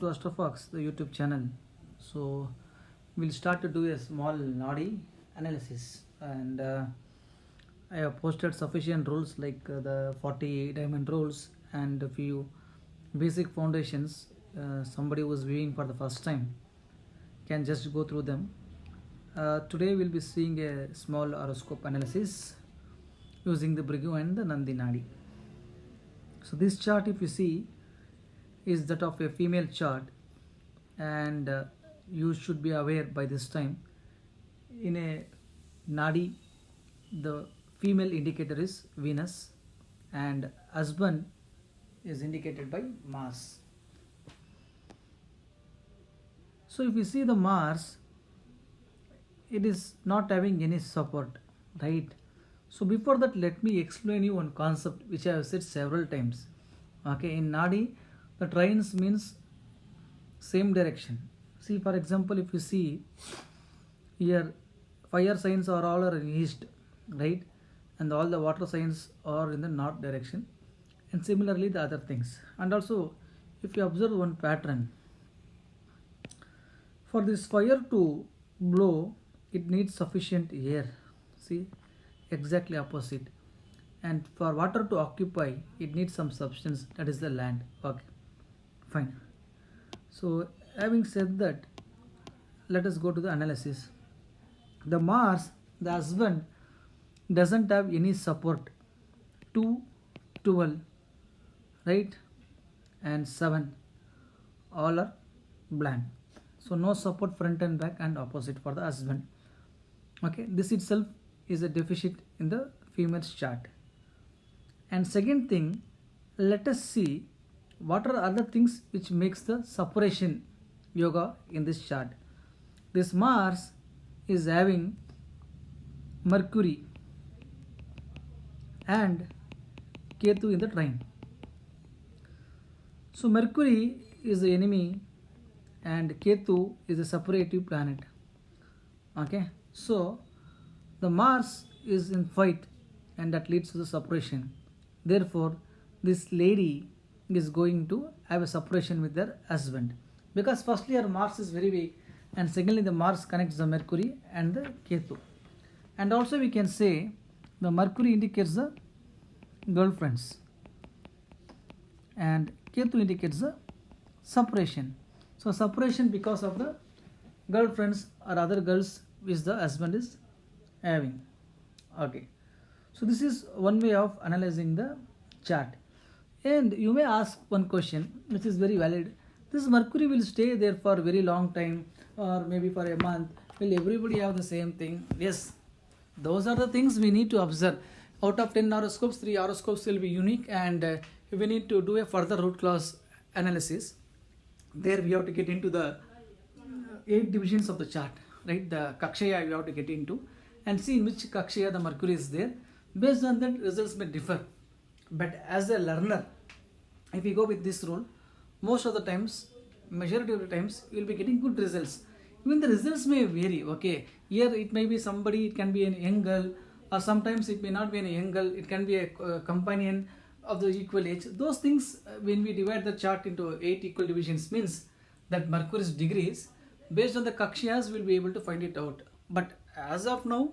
to Astrofox, the YouTube channel. So we'll start to do a small Nadi analysis, and I have posted sufficient rules like the 40 diamond rules and a few basic foundations. Somebody who's viewing for the first time can just go through them. Today we'll be seeing a small horoscope analysis using the Brigu and the Nandi Nadi. So this chart, if you see, is that of a female chart, and you should be aware by this time in a Nadi the female indicator is Venus and husband is indicated by Mars. So if you see the Mars, it is not having any support, right? So before that, let me explain you one concept which I have said several times. Okay, in Nadi the trines means same direction. See, for example, if you see here, fire signs are all are in east, right, and all the water signs are in the north direction, and similarly the other things. And also, if you observe one pattern, for this fire to blow, it needs sufficient air. See, exactly opposite. And for water to occupy, it needs some substance, that is the land. Okay, fine. So having said that, let us go to the analysis. The Mars, the husband, doesn't have any support. 2, 12, right, and 7 all are blank. So no support front and back and opposite for the husband. Okay, this itself is a deficit in the female's chart. And second thing, let us see what are other things which makes the separation yoga in this chart. This Mars is having Mercury and Ketu in the trine. So Mercury is the enemy and Ketu is a separative planet. Okay, so the Mars is in fight and that leads to the separation. Therefore, this lady is going to have a separation with their husband, because firstly her Mars is very weak, and secondly the Mars connects the Mercury and the Ketu. And also we can say the Mercury indicates the girlfriends and Ketu indicates the separation. So separation because of the girlfriends or other girls which the husband is having. Okay, so this is one way of analyzing the chart. And you may ask one question which is very valid: this Mercury will stay there for a very long time or maybe for a month, will everybody have the same thing? Yes, those are the things we need to observe. Out of 10 horoscopes, 3 horoscopes will be unique, and we need to do a further root cause analysis. There we have to get into the 8 divisions of the chart, right? The Kakshaya we have to get into and see in which Kakshaya the Mercury is there. Based on that, results may differ. But as a learner, if we go with this rule, most of the times, majority of the times, you will be getting good results. Even the results may vary. Okay, here it may be somebody, it can be an young girl, or sometimes it may not be a young girl, it can be a companion of the equal age. Those things, when we divide the chart into 8 equal divisions, means that Mercury's degrees, based on the Kakshayas, we'll be able to find it out. But as of now,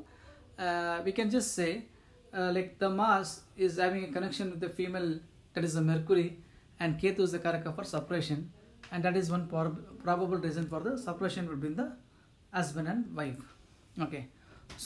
we can just say like the Mars is having a connection with the female, that is the Mercury, and Ketu is the Karaka for separation, and that is one probable reason for the separation between the husband and wife. Okay, so